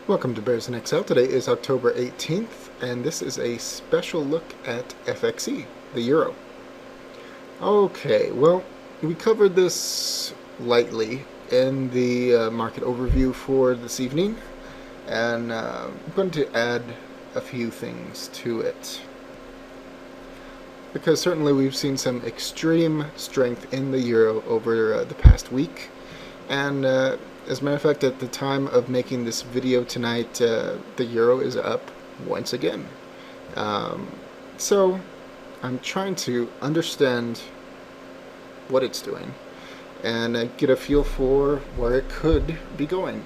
Welcome to Bears in Exile. Today is October 18th, and this is a special look at FXE, the euro. Okay, well, we covered this lightly in the market overview for this evening, and I'm going to add a few things to it. Because certainly we've seen some extreme strength in the euro over the past week, and as a matter of fact, at the time of making this video tonight, the euro is up once again. So I'm trying to understand what it's doing and get a feel for where it could be going.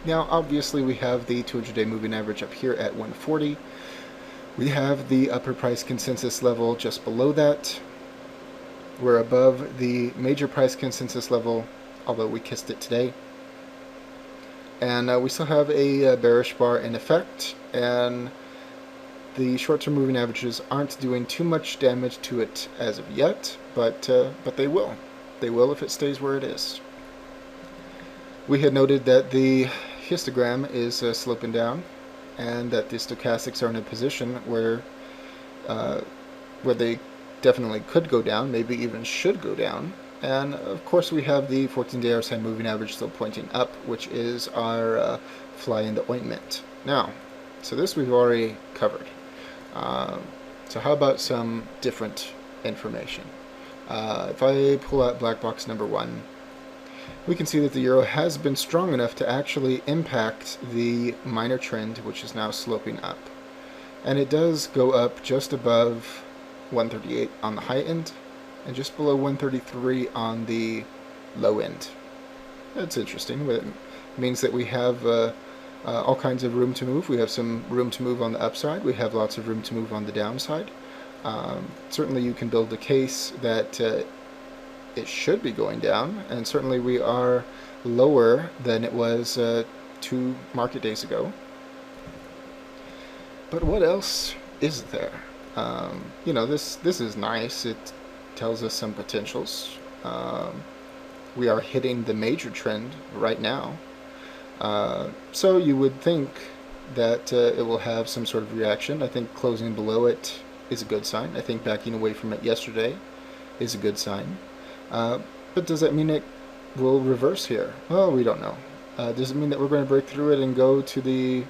Now, obviously, we have the 200-day moving average up here at 140. We have the upper price consensus level just below that. We're above the major price consensus level, although we kissed it today. And we still have a bearish bar in effect, and the short-term moving averages aren't doing too much damage to it as of yet, but they will. They will if it stays where it is. We had noted that the histogram is sloping down, and that the stochastics are in a position where they definitely could go down, maybe even should go down. And of course we have the 14-day RSI moving average still pointing up, which is our fly in the ointment. Now, so this we've already covered. So how about some different information? If I pull out black box number 1, we can see that the euro has been strong enough to actually impact the minor trend, which is now sloping up. And it does go up just above 138 on the high end, and just below 133 on the low end. That's interesting. It means that we have all kinds of room to move. We have some room to move on the upside. We have lots of room to move on the downside. Certainly you can build a case that it should be going down, and certainly we are lower than it was 2 market days ago. But what else is there? This is nice. It tells us some potentials. We are hitting the major trend right now. So you would think that it will have some sort of reaction. I think closing below it is a good sign. I think backing away from it yesterday is a good sign. But does that mean it will reverse here? Well, we don't know. Does it mean that we're going to break through it and go to the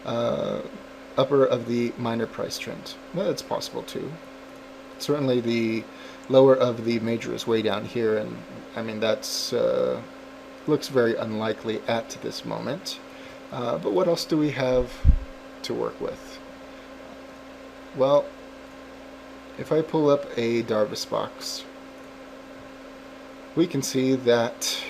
upper of the minor price trend? Well, it's possible too. Certainly the lower of the major is way down here, and I mean that's looks very unlikely at this moment. But what else do we have to work with? Well, if I pull up a Darvis box, we can see that,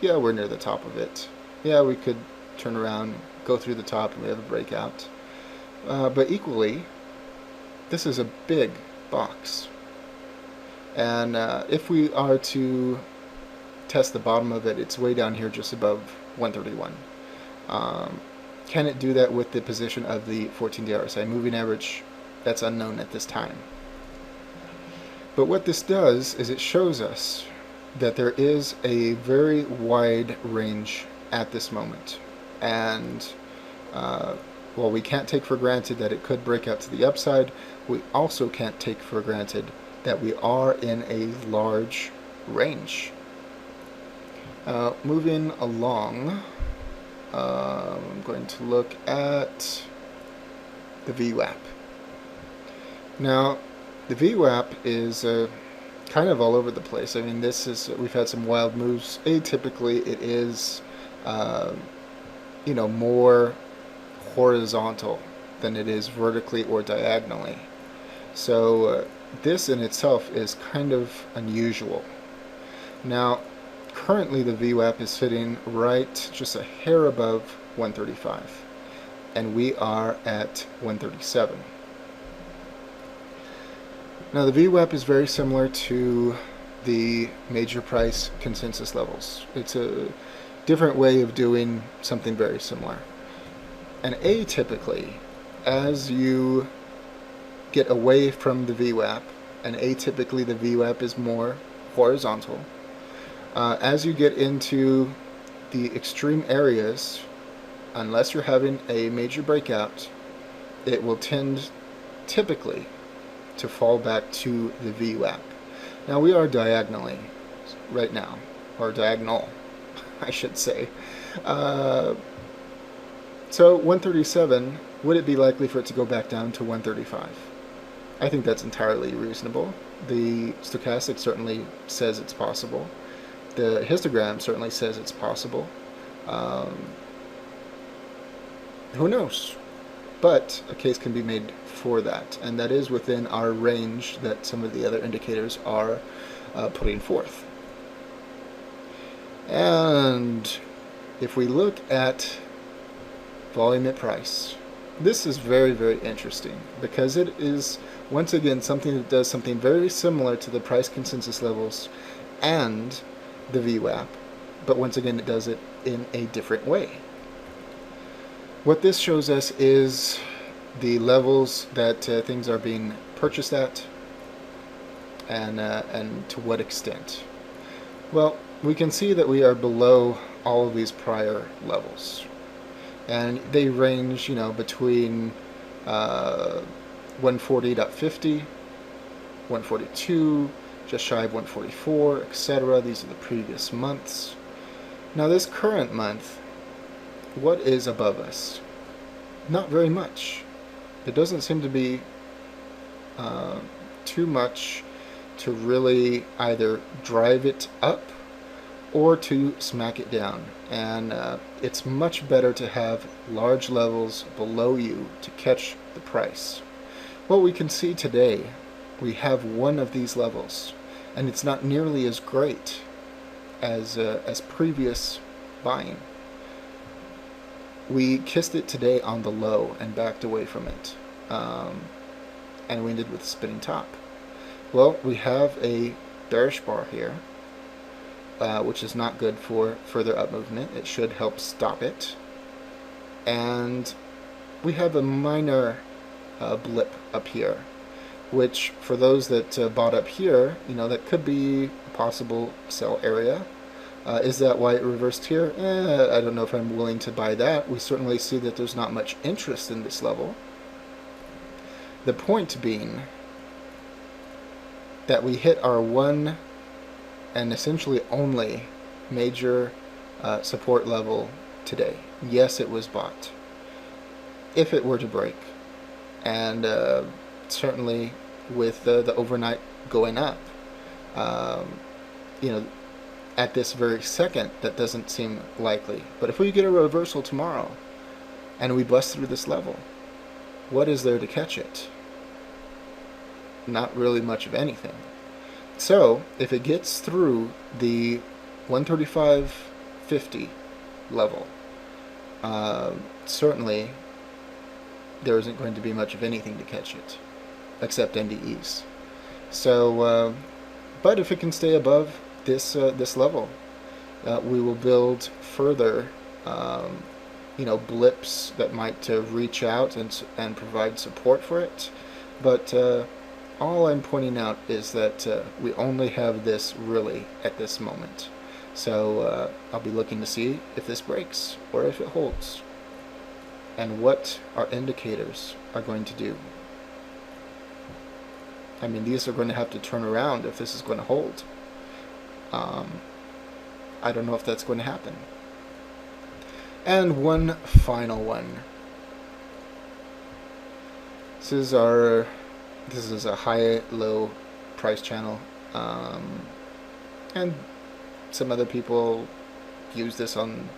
yeah, we're near the top of it. Yeah, we could turn around, go through the top, and we have a breakout. But equally, this is a big box. And if we are to test the bottom of it, it's way down here just above 131. Can it do that with the position of the 14-day RSI moving average? That's unknown at this time. But what this does is it shows us that there is a very wide range at this moment. And while we can't take for granted that it could break out to the upside, we also can't take for granted that we are in a large range. Moving along, I'm going to look at the VWAP. Now, the VWAP is kind of all over the place. I mean, we've had some wild moves. Atypically, it is, more horizontal than it is vertically or diagonally. So this in itself is kind of unusual. Now, currently the VWAP is sitting right just a hair above 135, and we are at 137. Now the VWAP is very similar to the major price consensus levels. It's a different way of doing something very similar. And atypically, as you get away from the VWAP, and atypically the VWAP is more horizontal, as you get into the extreme areas unless you're having a major breakout, it will tend typically to fall back to the VWAP. Now we are diagonally right now, or diagonal, I should say. So 137, would it be likely for it to go back down to 135? I think that's entirely reasonable. The stochastic certainly says it's possible. The histogram certainly says it's possible. Who knows? But a case can be made for that, and that is within our range that some of the other indicators are putting forth. And if we look at volume at price, this is very, very interesting because it is once again something that does something very similar to the price consensus levels and the VWAP, but once again it does it in a different way. What this shows us is the levels that things are being purchased at, and to what extent. Well, we can see that we are below all of these prior levels, and they range, between 140.50, 142, just shy of 144, etc. These are the previous months. Now this current month, what is above us? Not very much. There doesn't seem to be too much to really either drive it up or to smack it down. And it's much better to have large levels below you to catch the price. Well, we can see today we have one of these levels, and it's not nearly as great as previous buying. We kissed it today on the low and backed away from it, and we ended with a spinning top. Well, we have a bearish bar here, which is not good for further up movement. It should help stop it. And we have a minor blip up here, which for those that bought up here, that could be a possible sell area. Is that why it reversed here? I don't know if I'm willing to buy that. We certainly see that there's not much interest in this level. The point being that we hit our one and essentially only major support level today. Yes, it was bought. If it were to break, and certainly with the overnight going up, at this very second, that doesn't seem likely. But if we get a reversal tomorrow and we bust through this level, what is there to catch it? Not really much of anything. So if it gets through the 135.50 level, certainly there isn't going to be much of anything to catch it, except NDEs. So, but if it can stay above this level, we will build further, blips that might reach out and provide support for it. But all I'm pointing out is that we only have this really at this moment. So I'll be looking to see if this breaks or if it holds, and what our indicators are going to do. I mean, these are going to have to turn around if this is going to hold. I don't know if that's going to happen. And one final one. This is a high-low price channel, and some other people use this on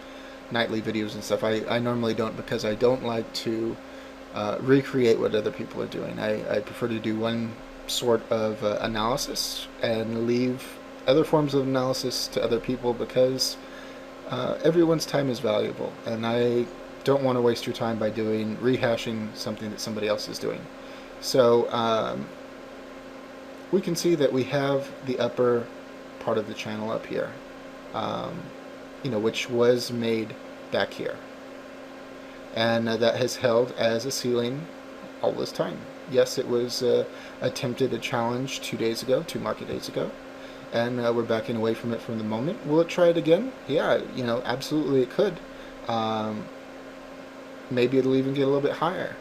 nightly videos and stuff. I normally don't, because I don't like to recreate what other people are doing. I prefer to do one sort of analysis and leave other forms of analysis to other people, because everyone's time is valuable, and I don't want to waste your time by rehashing something that somebody else is doing. So we can see that we have the upper part of the channel up here, which was made back here, and that has held as a ceiling all this time. Yes, it was attempted a challenge 2 market days ago, and we're backing away from it from the moment. Will it try it again? Yeah, absolutely it could. maybe it'll even get a little bit higher.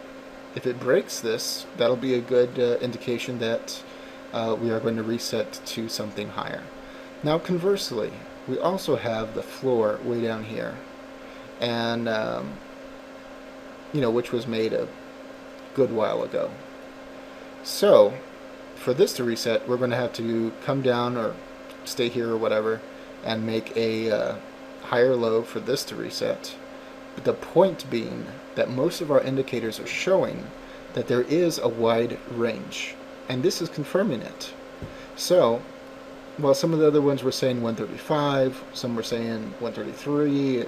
If it breaks this, that'll be a good indication that we are going to reset to something higher. Now conversely, we also have the floor way down here, and which was made a good while ago. So for this to reset, we're going to have to come down or stay here or whatever and make a higher low for this to reset. But the point being that most of our indicators are showing that there is a wide range, and this is confirming it. So while some of the other ones were saying 135, some were saying 133,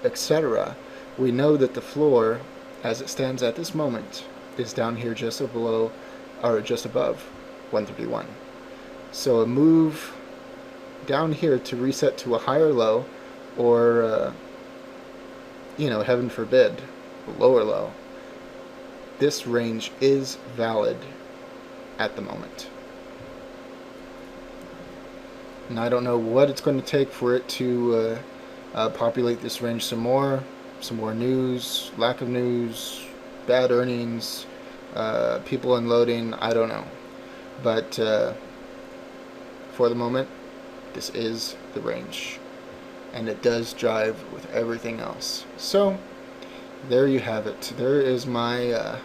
etc., we know that the floor, as it stands at this moment, is down here just below or just above 131. So a move down here to reset to a higher low, or heaven forbid, a lower low, this range is valid at the moment. And I don't know what it's going to take for it to populate this range some more news, lack of news, bad earnings, people unloading, I don't know. But for the moment, this is the range, and it does jive with everything else. So there you have it. There is my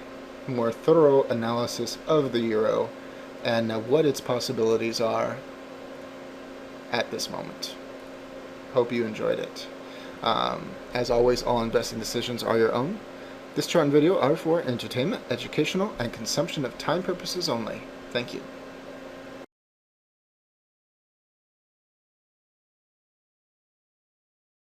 more thorough analysis of the euro and what its possibilities are at this moment. Hope you enjoyed it. As always, all investing decisions are your own. This chart and video are for entertainment, educational, and consumption of time purposes only. Thank you.